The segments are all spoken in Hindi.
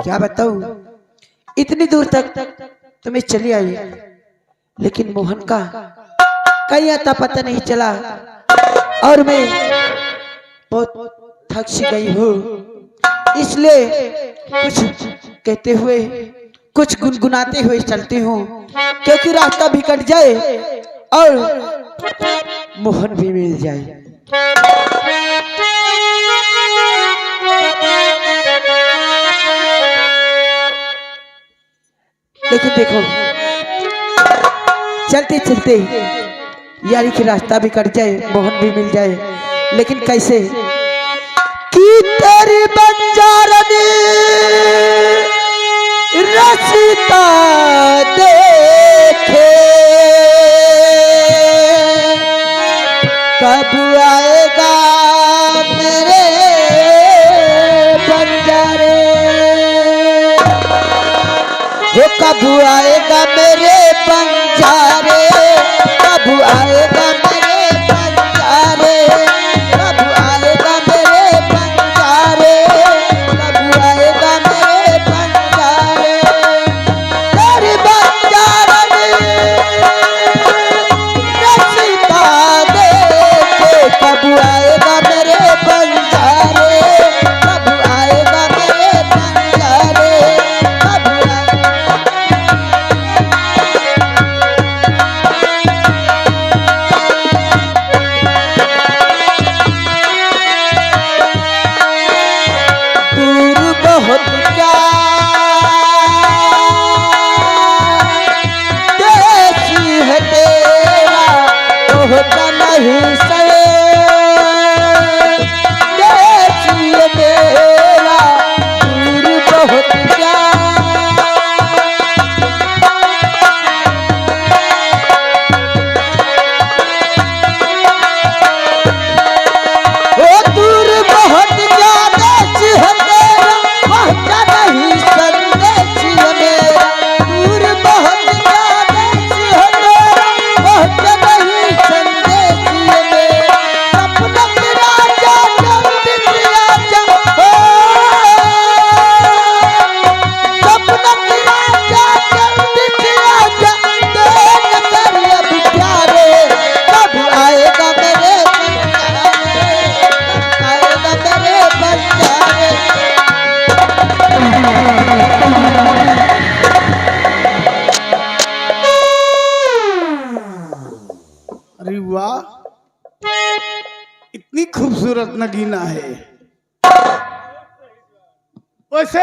क्या बताऊं, इतनी दूर तक तुम्हें चली आई, लेकिन मोहन का कहीं आता पता नहीं चला और मैं बहुत थक सी गई हूँ। इसलिए कुछ कहते हुए, कुछ गुनगुनाते हुए चलती हूँ, क्योंकि रास्ता भी कट जाए और मोहन भी मिल जाए। देखो देखो, चलते चलते यारी की रास्ता भी कट जाए, मोहन भी मिल जाए, लेकिन कैसे कि तेरी बंजारनी रास्ता देखे, कब आएगा मेरे बंजारे, वो कब आएगा मेरे बंजारे, कब आएगा मेरे बंजारे, कब आएगा मेरे बंजारे, कब आएगा मेरे बंजारे। तेरी बंजारनी रास्ता देखे, कब आएगा मेरे बंजारे, कब आएगा मेरे बंजारे, कब इतनी खूबसूरत नगीना है। वैसे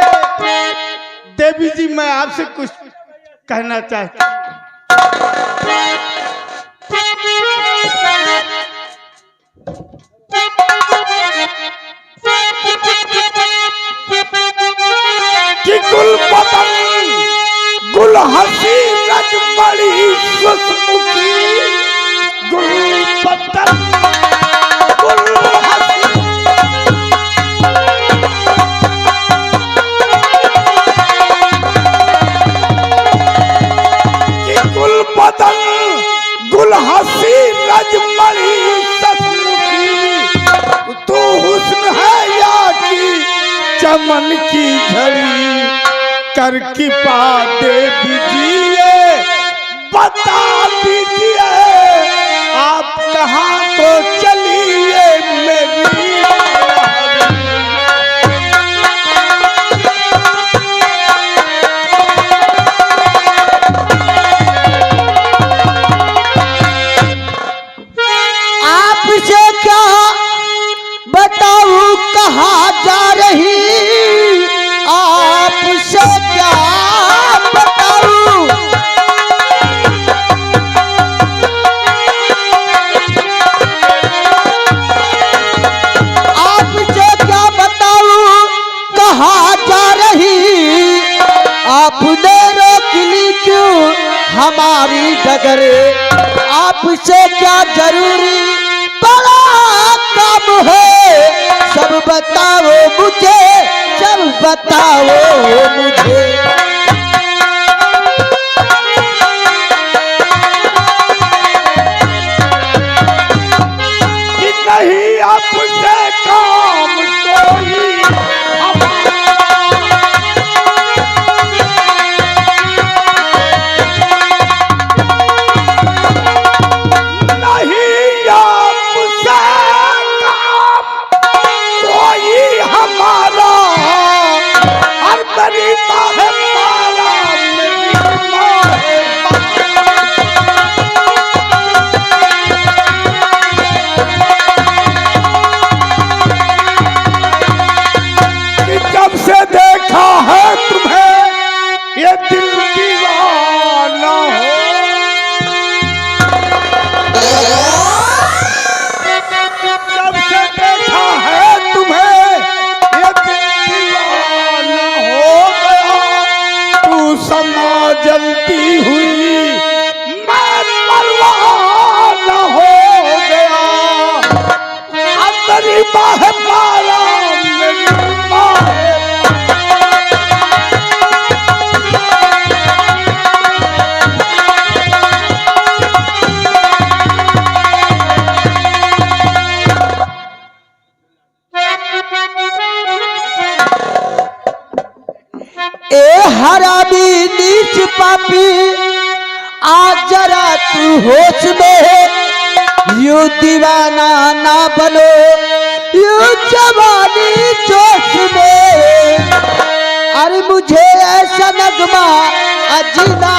देवी जी, मैं आपसे कुछ कहना चाहता हूँ। कि गुल बदन गुल हसी रजमणी सुसमुखी, गुल बदन गुल हसी, कि गुल बदन गुल हसी रजमणी सुसमुखी, तू हुस्न है या की चमन की झड़ी, कर कृपा दे दीजिए, बता दीजिए आप कहाँ को चलिए मेरी आपसे क्या बताऊं कहाँ जा रही, आपसे क्या बताऊं, आपसे क्या बताऊं कहाँ जा रही, आपने रोक ली क्यों हमारी डगर, आपसे क्या जरूरी बड़ा काम है, सब बताओ मुझे, सब बताओ मुझे। कि नहीं आपसे काम कोई, हरामी नीच पापी आज जरा तू होश में यू दीवाना ना बनो यू जवानी जोश में अरे मुझे ऐसा नगमा अजीना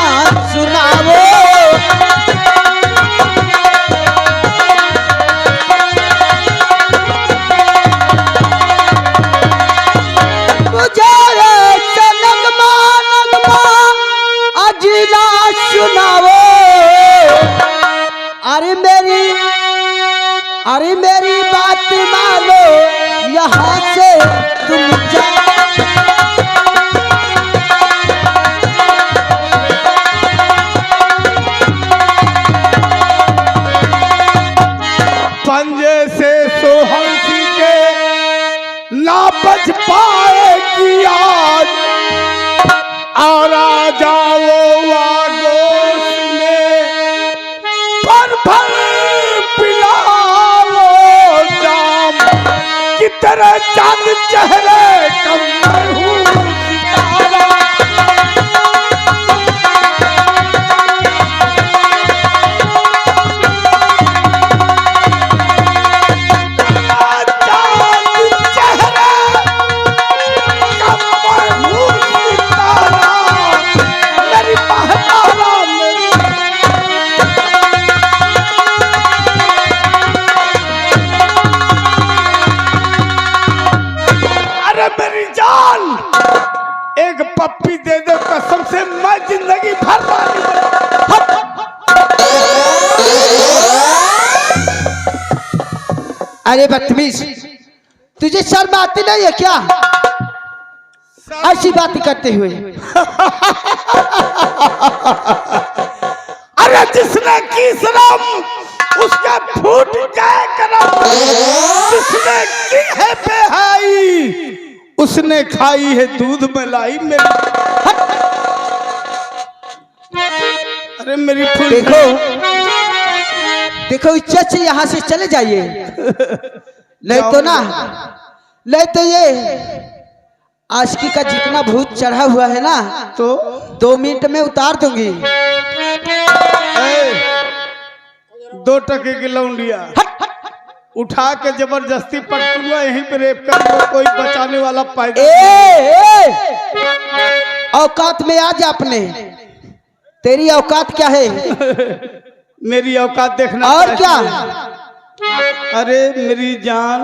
सुनाओ मुझे ऐसा नगमा अजीना सुनाओ अरे मेरी बात मानो यहाँ से तुम जाओ पंजे से सोहंसी के ना बच पाएगी आज और आ जाओ आगोश में भर भर पिलाओ जाम की तरह चांद चेहरे कमर हूँ सितारा मेरी जान एक पप्पी दे दे कसम से मैं जिंदगी भर अरे बदतमीज तुझे शर्म आती नहीं है क्या ऐसी बात करते हुए अरे जिसने की शर्म उसका फूट जाए करम जिसने की है बेहाई उसने खाई है दूध मलाई मेरी अरे मेरी फूल देखो देखो इज्जत से यहाँ से चले जाइए नहीं तो ना नहीं तो ये आशिकी का जितना भूत चढ़ा हुआ है ना तो 2 मिनट में उतार दूंगी 2 टके की लौंडिया उठा के जबरदस्ती पटकूंगा यहीं पे रेप कर कोई बचाने वाला पाएगा औकात में आ जा अपने तेरी औकात क्या है मेरी औकात देखना और क्या अरे मेरी जान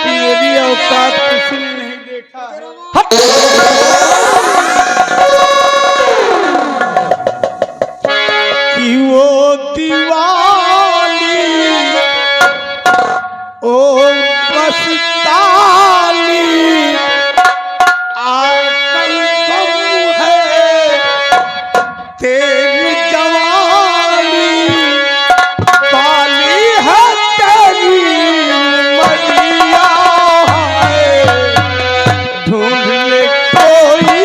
मेरी औकात किसी ने नहीं देखा कि वो दीवानी ओ मस्तानी आतन बम है तेरी जवानी पाली है तेरी मरिया है ढूंढ ले कोई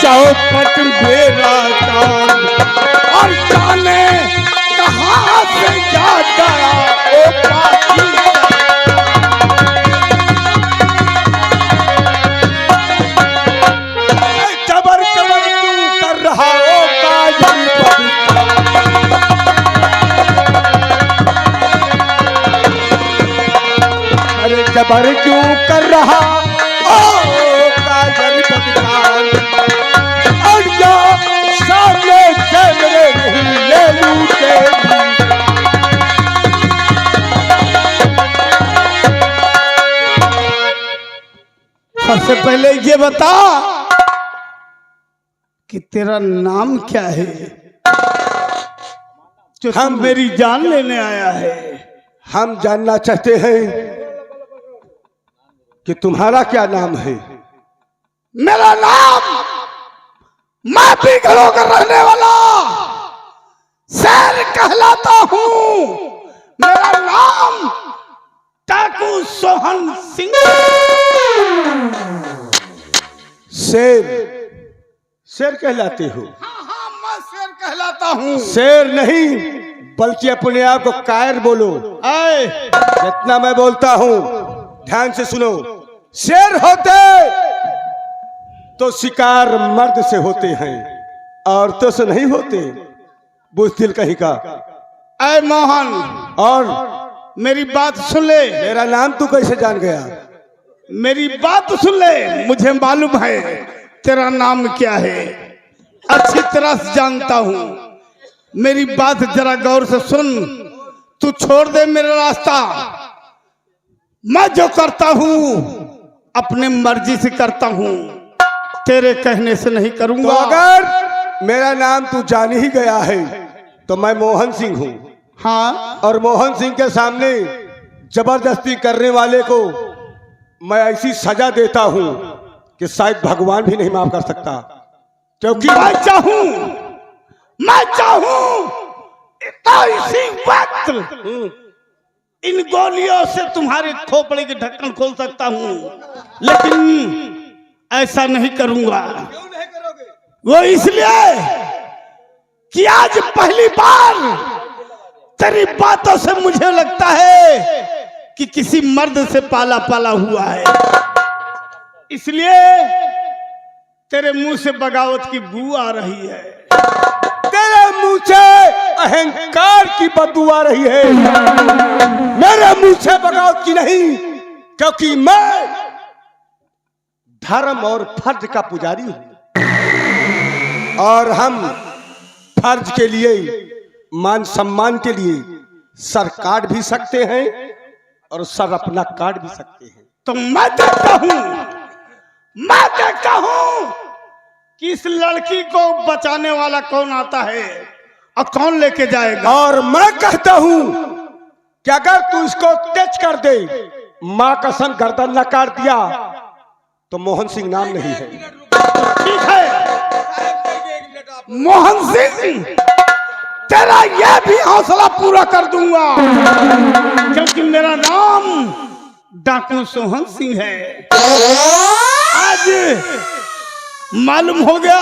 चौपट मेरा काम और जाने कहाँ से जाता ओ पापी। जबर जबर क्यों कर रहा ओ काजल बबीता। अरे जबर क्यों कर रहा ओ काजल बबीता। और जो सामने से मेरे नहीं ले लूटे। सबसे पहले ये बता कि तेरा नाम क्या है जो हम मेरी जान लेने आया है। हम जानना चाहते हैं कि तुम्हारा क्या नाम है। मेरा नाम मैं भी घरों का रहने वाला शेर कहलाता हूं। मेरा नाम डाकू सोहन सिंह। शेर शेर कहलाते हो। हाँ मैं शेर कहलाता हूँ। शेर नहीं बल्कि अपने आप को कायर बोलो। आए जितना मैं बोलता हूँ ध्यान से सुनो। शेर होते तो शिकार मर्द से होते हैं, औरतों से नहीं होते। बुज़दिल कहीं का। ऐ मोहन और मेरी बात सुन ले। मेरा नाम तू कैसे जान गया? मेरी बात सुन ले। मुझे मालूम है तेरा नाम क्या है, अच्छी तरह से जानता हूं। मेरी बात जरा गौर से सुन। तू छोड़ दे मेरा रास्ता। मैं जो करता हूं अपने मर्जी से करता हूं, तेरे कहने से नहीं करूंगा। तो अगर मेरा नाम तू जान ही गया है तो मैं मोहन सिंह हूं। हाँ और मोहन सिंह के सामने जबरदस्ती करने वाले को मैं ऐसी सजा देता हूं कि शायद भगवान भी नहीं माफ कर सकता। क्योंकि मैं चाहूं तो इसी वक्त इन गोलियों से तुम्हारे खोपड़े के ढक्कन खोल सकता हूं, लेकिन ऐसा नहीं करूंगा। क्यों नहीं करोगे? वो इसलिए कि आज पहली बार तेरी बातों से मुझे लगता है कि किसी मर्द से पाला पाला हुआ है। इसलिए तेरे मुंह से बगावत की बू आ रही है। तेरे मुंह से अहंकार की बदबू आ रही है। मेरे मुंह से बगावत की नहीं, क्योंकि मैं धर्म और फर्ज का पुजारी हूं। और हम फर्ज के लिए, मान सम्मान के लिए सर काट भी सकते हैं और सर अपना काट भी सकते हैं। तो मैं देखता हूं कि इस लड़की को बचाने वाला कौन आता है और कौन लेके जाएगा। और मैं कहता हूं कि अगर तू इसको टच कर दे, मां कसम गर्दन न काट दिया तो मोहन सिंह नाम नहीं है। ठीक है मोहन सिंह, तेरा यह भी हौसला पूरा कर दूंगा, क्योंकि मेरा नाम डाकू सोहन सिंह है। आज मालूम हो गया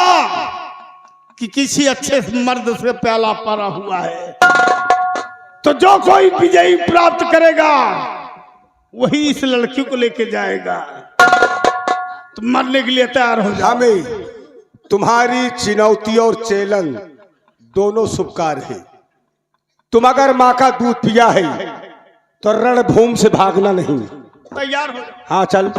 कि किसी अच्छे मर्द से प्याला पड़ा हुआ है, तो जो कोई विजयी प्राप्त करेगा वही इस लड़की को लेके जाएगा। तो मरने के लिए तैयार हो जाओ। हमें तुम्हारी चुनौती और चैलेंज दोनों स्वीकार है। तुम अगर माँ का दूध पिया है तो रणभूमि से भागना नहीं। तैयार हो? हाँ चल।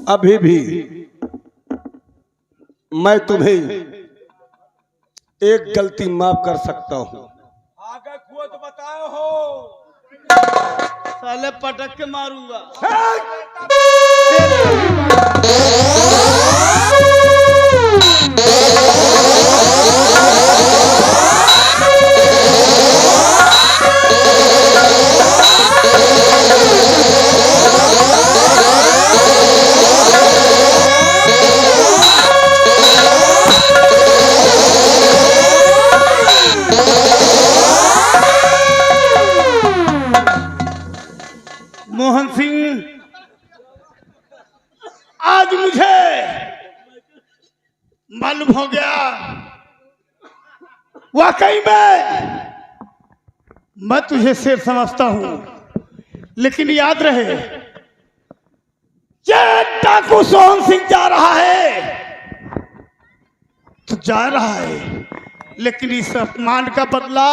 अभी भी मैं तुम्हें एक गलती माफ कर सकता हूँ। आगे खुआ तो बताओ हो, साले पटक के मारूंगा। मोहन सिंह, आज मुझे मालूम हो गया वाकई में मैं तुझे शेर समझता हूं, लेकिन याद रहे ये डाकू सोहन सिंह जा रहा है तो जा रहा है, लेकिन इस अपमान का बदला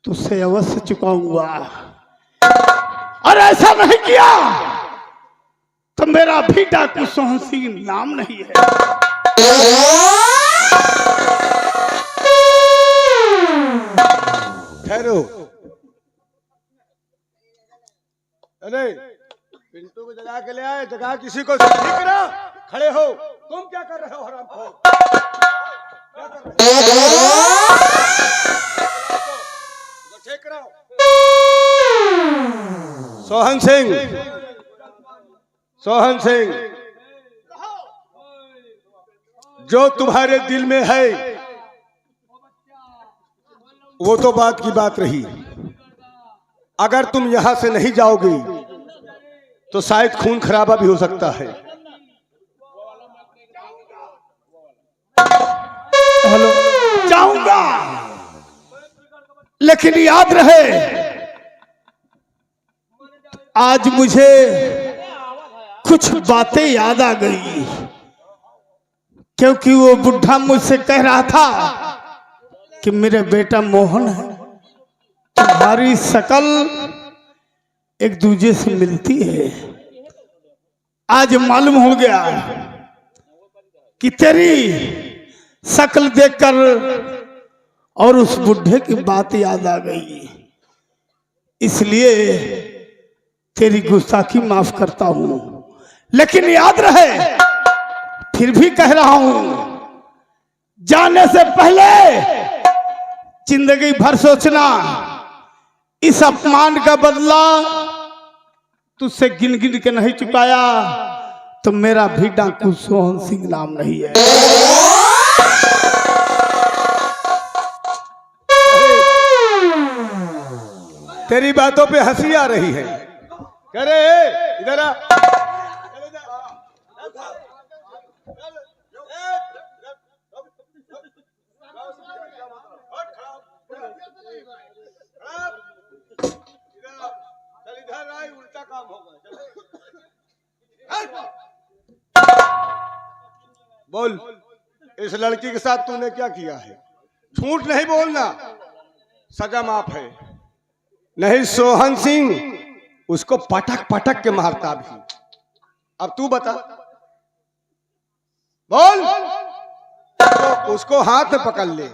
तुझसे अवश्य चुकाऊंगा। और ऐसा नहीं किया तो मेरा भी डाकू सोहन सिंह नाम नहीं है। ठहरो। अरे पिंटू को जगा के ले आए, जगा किसी को ठीक ना। खड़े हो, तुम क्या कर रहे हो हरामखोर? क्या कर रहे हो? ठीक कराओ। सोहन सिंह, सोहन सिंह, जो तुम्हारे दिल में है वो तो बात की बात रही। अगर तुम यहां से नहीं जाओगी तो शायद खून खराबा भी हो सकता है। हेलो, जाऊंगा, लेकिन याद रहे आज मुझे कुछ बातें याद आ गई, क्योंकि वो बुढ़ा मुझसे कह रहा था कि मेरे बेटा मोहन है, तुम्हारी शकल एक दूजे से मिलती है। आज मालूम हो गया कि तेरी शक्ल देखकर और उस बुढ़े की बात याद आ गई, इसलिए तेरी गुस्ताखी माफ करता हूं। लेकिन याद रहे, फिर भी कह रहा हूं, जाने से पहले जिंदगी भर सोचना, इस अपमान का बदला तुझसे गिन गिन के नहीं चुकाया तो मेरा भी डाकू सोहन सिंह नाम नहीं है। तेरी बातों पे हंसी आ रही है। करे इधर आ। उल्टा काम होगा। बोल, इस लड़की के साथ तूने क्या किया है? झूठ नहीं बोलना, सजा माफ है। नहीं सोहन सिंह उसको पटक पटक के मारता भी। अब तू बता, बोल। उसको हाथ में पकड़ ले,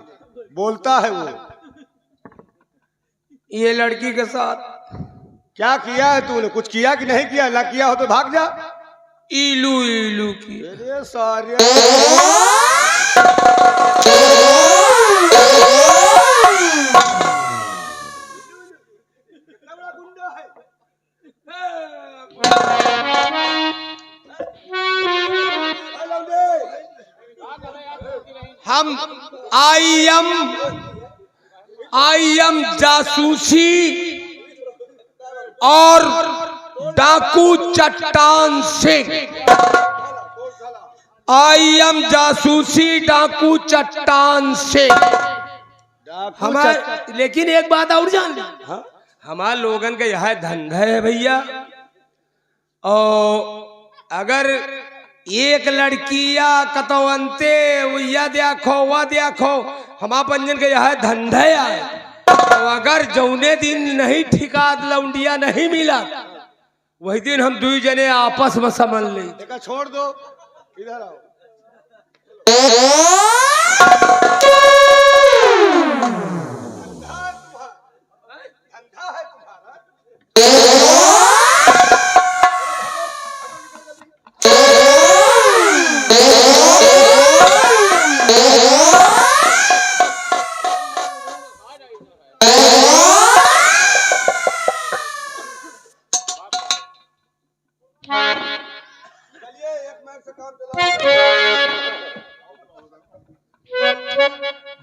बोलता है वो। ये लड़की के साथ क्या किया है तूने? कुछ किया कि नहीं किया? ना किया हो तो भाग जा। इलू इलू की। अरे सारे हम आई एम जासूसी और डाकू चट्टान सिंह। आई एम जासूसी डाकू चट्टान सिंह। हमारे लेकिन एक बात और जान, हमारे लोगन का यह धंधा है भैया, और अगर एक लड़किया कतवंते वह देखो हमारा पंजन का यह धंधा है। तो अगर जौने दिन नहीं ठिका लौंडिया नहीं मिला, वही दिन हम दो जने आपस में समझ ले। देखा, छोड़ दो, इधर आओ।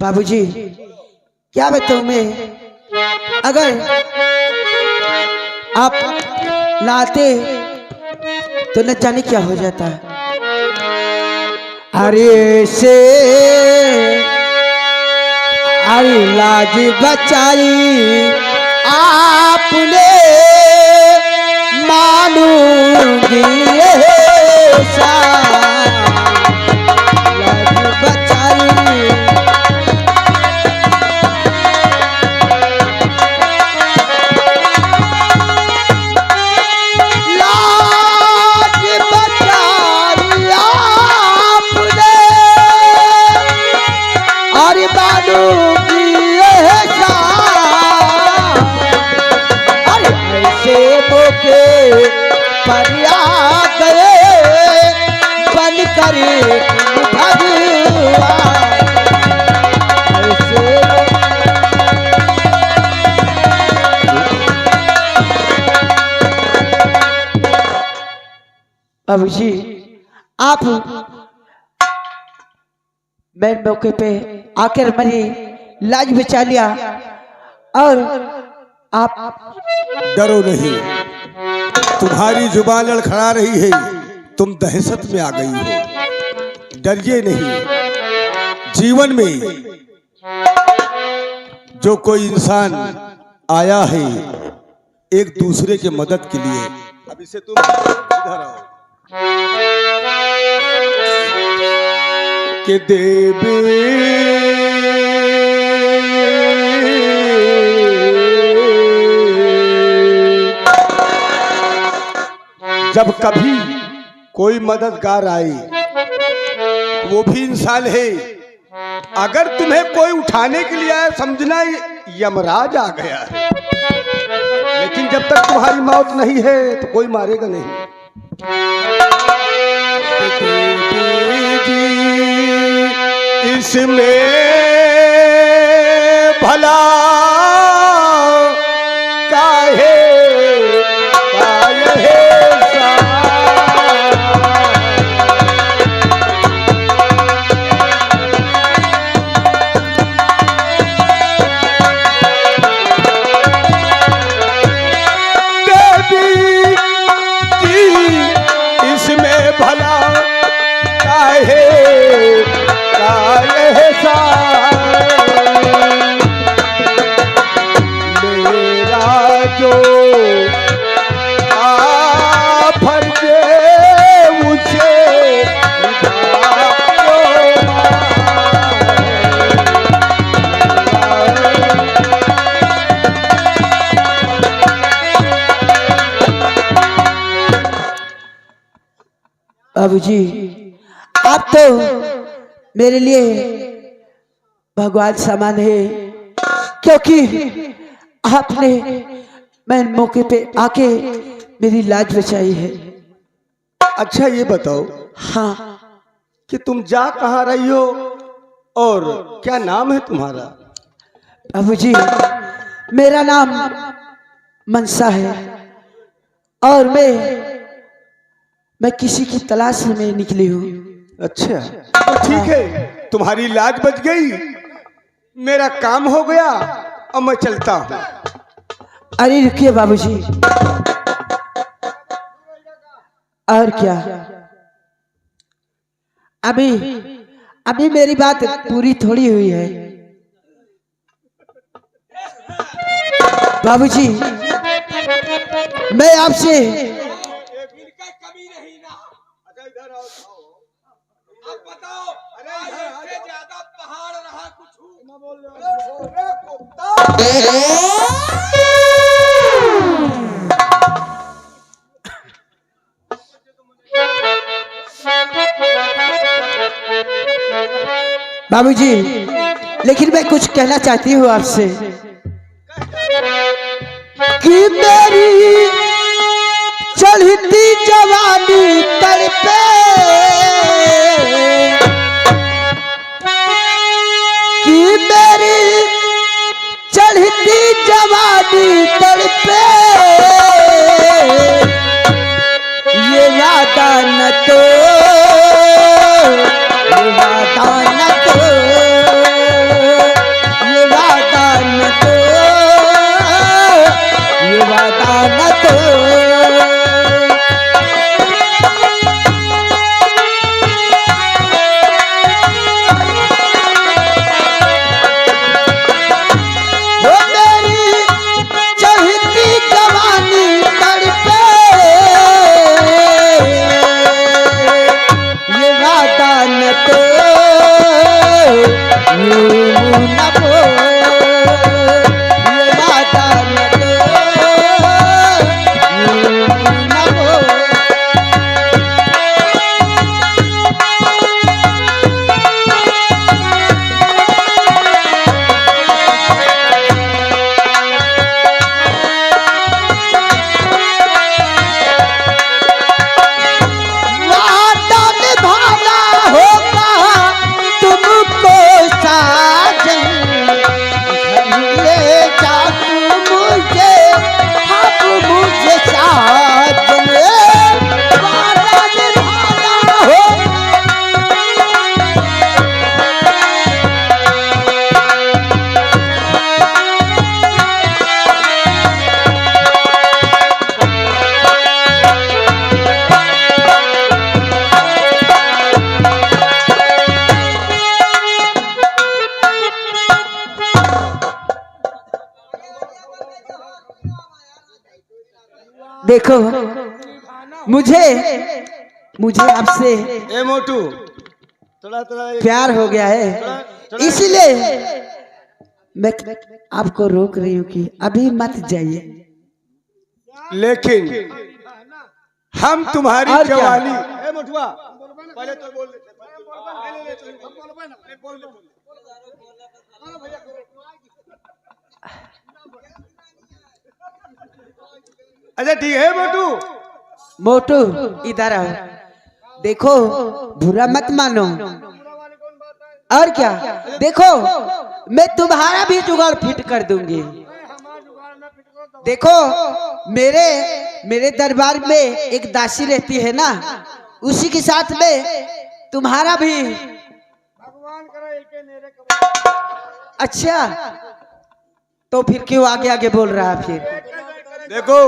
बाबूजी क्या बताऊं मैं, अगर आप लाते तो न जाने क्या हो जाता। अरे से अरे लाज बचाई आपने मानूंगी ऐसा, लाज बचाई बाबूजी आप मैं मौके पे आकर मेरी लाज बचा लिया और आप डरो नहीं, तुम्हारी जुबान लड़खड़ा रही है, तुम दहशत में आ गई हो। डरिए नहीं, जीवन में जो कोई इंसान आया है एक दूसरे के मदद के लिए। अब इसे तुम इधर आओ कि देवी जब कभी कोई मददगार आए, वो भी इंसान है। अगर तुम्हें कोई उठाने के लिए आया, समझना यमराज आ गया है। लेकिन जब तक तुम्हारी मौत नहीं है तो कोई मारेगा नहीं। इसमें भला काहे काहे इसमें भला काहे काहे सा मेरा जो फर्ज मुझे बाबूजी आप तो मेरे लिए भगवान समान है, क्योंकि आपने मैं मौके पे आके मेरी लाज बचाई है। अच्छा ये बताओ हाँ कि तुम जा कहाँ रही हो और क्या नाम है तुम्हारा? बाबूजी मेरा नाम मनसा है और मैं किसी की तलाश में निकली हूँ। अच्छा तो ठीक है, तुम्हारी लाज बच गई, मेरा काम हो गया, अब मैं चलता हूँ। अरे रुकिए बाबूजी, और क्या अभी अभी मेरी बात पूरी थोड़ी हुई है। बाबूजी मैं आपसे कमी नहीं ना। अच्छा इधर आओ, अब बताओ, अरे इससे ज्यादा पहाड़ रहा कुछ ना बोल रहे बाबूजी, लेकिन मैं कुछ कहना चाहती हूँ आपसे कि मेरी चढ़ती जवानी तड़पे, कि मेरी चढ़ती जवानी तड़पे, ये वादा न तो, ये वादा न तो, ये वादा न तो, ये वादा न तो। वो मेरी चढ़ती जवानी तड़पे, ये वादा न तो, यूं न हो, ये वादा न तो, यूं न हो। वादा निभाना होगा तुमको साजन, घर ले जा तू मुझे, अब मुझे साजन, वादा निभाना होगा। देखो, मुझे आपसे ए मोटू, थोड़ा थोड़ा प्यार हो गया है, इसलिए मैं आपको रोक रही हूँ कि अभी मत जाइए। लेकिन हम तुम्हारी और क्या? जवानी, ए मोटुआ, पहले तो बोल दे। अच्छा ठीक है मोटू। मोटू इधर आओ, देखो बुरा मत मानो, और क्या, देखो मैं तुम्हारा भी जुगाड़ फिट कर दूंगी। देखो मेरे दरबार में एक दासी रहती है ना, उसी के साथ में तुम्हारा भी। अच्छा, तो फिर क्यों आगे आगे बोल रहा है फिर? देखो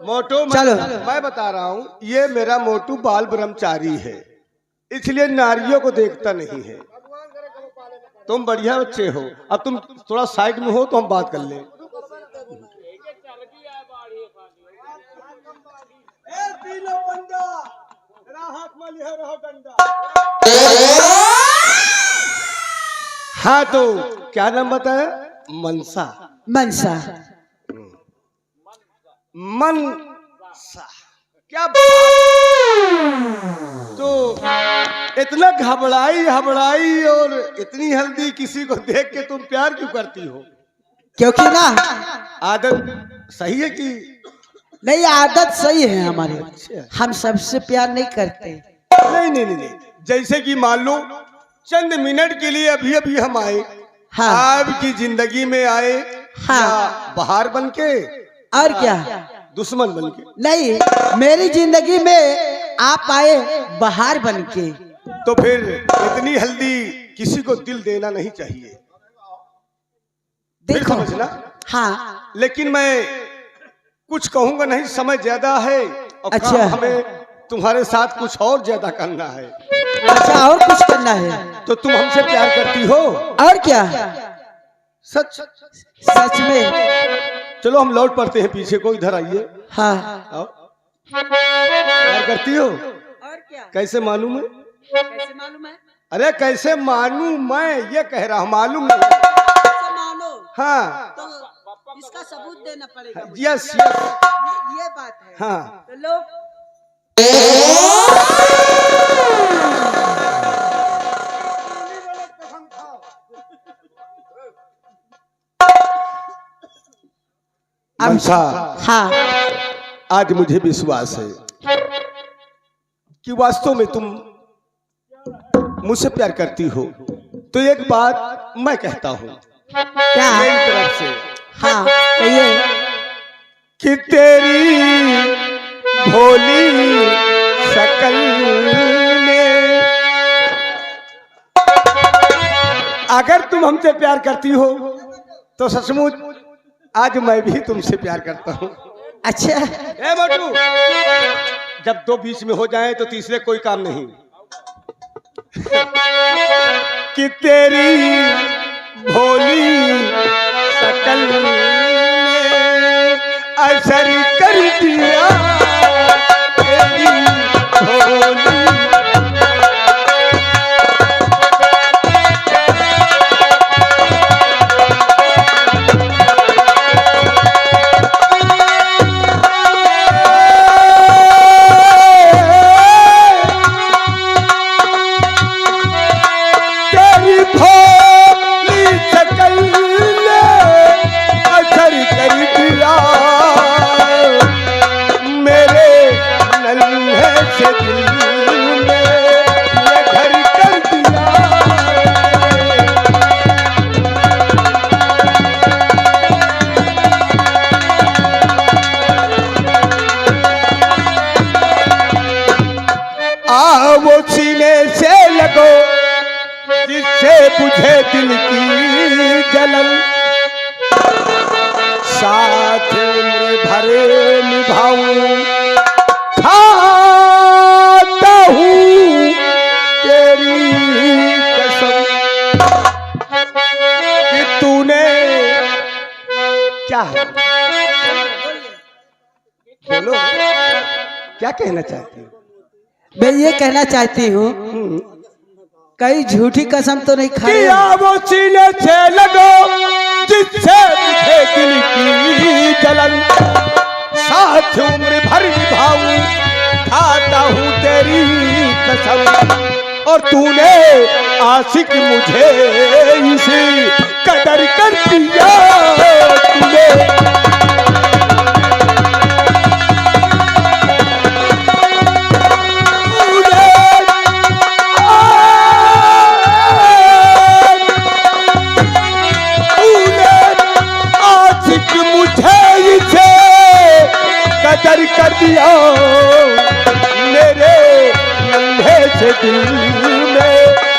मोटू, चलो। मैं बता रहा हूँ, ये मेरा मोटू बाल ब्रह्मचारी है, इसलिए नारियों को देखता नहीं है। तुम बढ़िया बच्चे हो, अब तुम थोड़ा साइड में हो तो हम बात कर लें। हाँ तो क्या नाम बताया? मनसा। मनसा, मनसा, क्या बात! तो इतना घबराई और इतनी हल्दी किसी को देख के तुम प्यार क्यों करती हो? क्योंकि ना आदत सही है कि नहीं, आदत सही है हमारी, हम सबसे प्यार नहीं करते। नहीं, जैसे कि मान लो चंद मिनट के लिए अभी अभी हम आए, हाँ। आपकी जिंदगी में आए, हाँ। या बाहर बन के, और क्या, दुश्मन बन के? नहीं, मेरी जिंदगी में आप आए बाहर बन के। तो फिर इतनी हल्दी किसी को दिल देना नहीं चाहिए, फिर देखो, समझना। हाँ, लेकिन मैं कुछ कहूंगा नहीं, समय ज्यादा है और अच्छा। काम हमें तुम्हारे साथ कुछ और ज्यादा करना है। अच्छा, और कुछ करना है? तो तुम हमसे प्यार करती हो? और क्या, सच? सच में। चलो हम लौट पड़ते हैं पीछे को, इधर आइए। हाँ, आओ। प्यार करती हो? और क्या, कैसे मालूम है? कैसे मालूम है? अरे कैसे मानूं, मैं ये कह रहा हूँ, मालूम नहीं। कैसे मानो? हाँ, तो इसका सबूत देना पड़ेगा मुझे। यस, ये बात है। हाँ। तो लो, हंसा, हाँ आज मुझे विश्वास है कि वास्तव में तुम मुझसे प्यार करती हो। तो एक बात मैं कहता हूँ क्या? मेरी तरफ से हाँ कहिए। कि तेरी भोली शक्ल में अगर तुम हमसे प्यार करती हो तो सचमुच आज मैं भी तुमसे प्यार करता हूँ। अच्छा ए मोटू, जब दो बीच में हो जाए तो तीसरे कोई काम नहीं। कि तेरी भोली शक्ल ने असर कर दिया, तेरी भोली बुझे दिल की जलन, साथ उम्र भरे निभाऊं, खाता हूँ तेरी कसम कि तूने क्या है, बोलो क्या कहना चाहती हो? मैं ये कहना चाहती हूँ कहीं झूठी कसम तो नहीं खाई? किया वो सीने से लगो जिससे मुझे दिल की जलन, साथ उम्र भर निभाऊं, खाता हूँ तेरी कसम। और तूने आशिक मुझे इसी कदर कर दिया, तूने कदर कर दिया, मेरे नन्हे से दिल में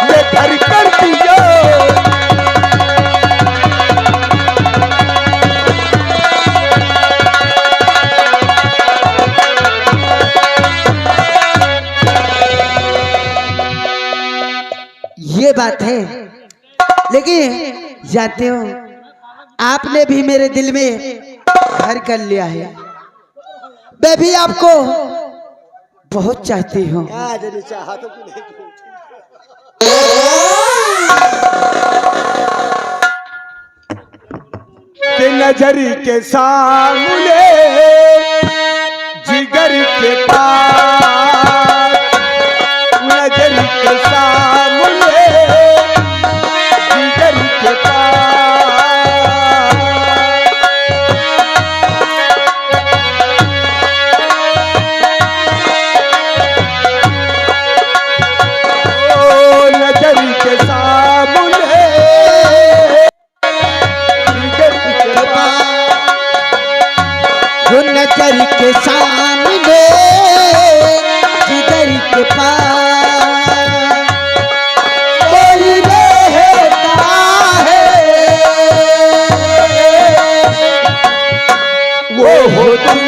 ये घर कर दिया। ये बात है, लेकिन जानते हो आपने भी मेरे दिल में घर कर लिया है। मैं भी आपको बहुत चाहती हूँ। कि नजर के सामने जिगर के पास, नजर के सामने जिगर के पास, नजर के सामने जिगर के पास कोई रहता है, वो हो तुम।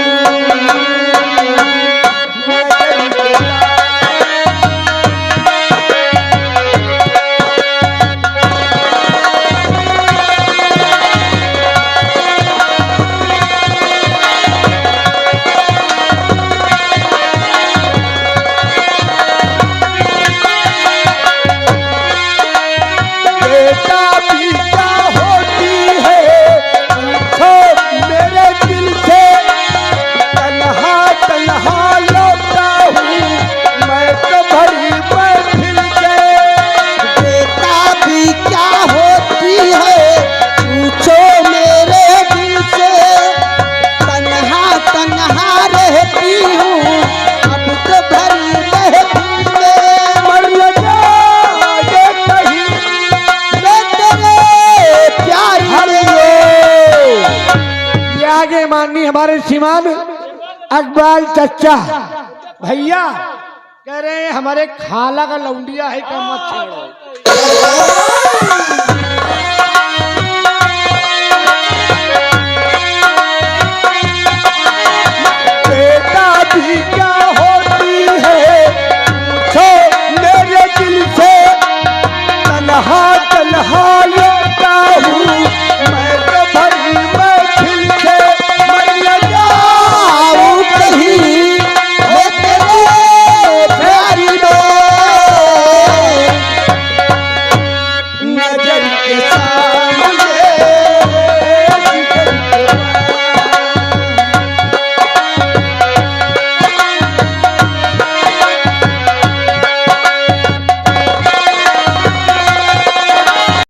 श्रीमान अकबाल चचा भैया कह रहे हैं हमारे खाला का लौंडिया है क्या मत छेड़ो।